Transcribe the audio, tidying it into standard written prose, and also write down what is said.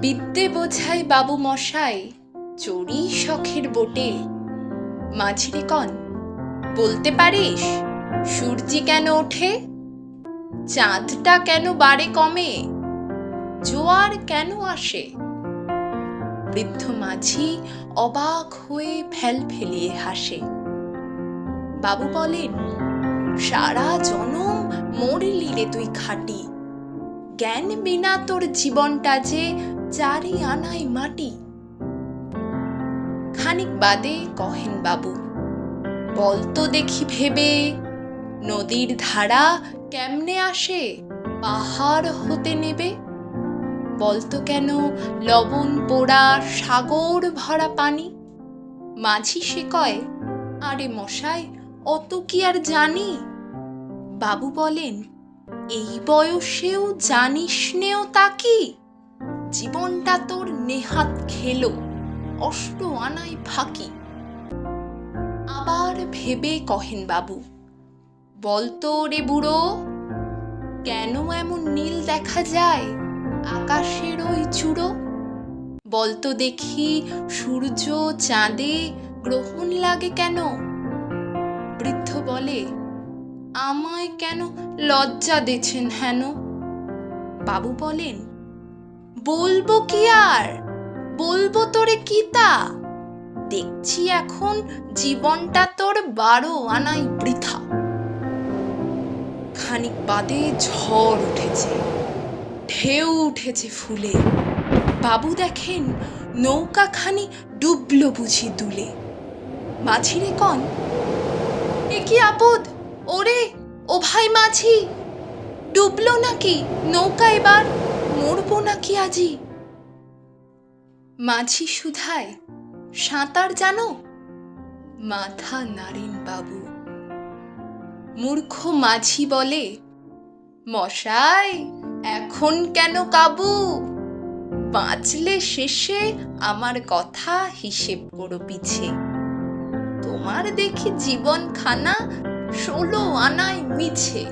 বিদ্যে বোঝায় বাবু মশাই চড়ি শখের বোটে। মাঝিরে কন, বলতে পারিস সূর্যি কেন ওঠে? চাঁদটা কেন বাড়ে কমে? জোয়ার কেন আসে? বৃদ্ধ মাঝি অবাক হয়ে ফেল ফেলিয়ে হাসে। বাবু বলেন, সারা জনম মরলি রে তুই খাটি, জ্ঞান বিনা তোর জীবনটা যে চারি আনাই মাটি। খানিক বাদে কহেন বাবু, বলতো দেখি ভেবে, নদীর ধারা কেমনে আসে পাহাড় হতে নেবে? বলতো কেন লবণ পোড়া সাগর ভরা পানি? মাঝি সে কয়, আরে মশাই অত কি আর জানি। বাবু বলেন, এই বয়সেও জানিস নেও তা কি? জীবনটা তোর নেহাত খেলো, অষ্ট আনাই ফাঁকি। আবার ভেবে কহেন বাবু, বলতো রে বুড়ো, কেন এমন নীল দেখা যায় আকাশের ওই চূড়ো? বলতো দেখি সূর্য চাঁদে গ্রহণ লাগে কেন? বৃদ্ধ বলে, আমায় কেন লজ্জা দেছেন হেন? বাবু বলেন, বলবো কি আর, বলবো তোরে কি তা? দেখছি এখন জীবনটা তোর 12 আনাই বৃথা। খানিক বাদে ঝড় উঠেছে, ঢেউ উঠেছে ফুলে। বাবু দেখেন নৌকাখানি ডুবলো বুঝি দুলে। মাঝিরে কন, এ কি আপদ ওরে ও ভাই মাঝি, ডুবলো নাকি নৌকা এবার, মরবো নাকি আজি? মাঝি শুধায়, সাঁতার জানো? মাথা নাড়েন বাবু। মূর্খ মাঝি বলে, মশাই এখন কেন কাবু? বাঁচলে শেষে আমার কথা হিসেব করো পিছে। তোমার দেখি জীবন খানা 16 আনায় মিছে।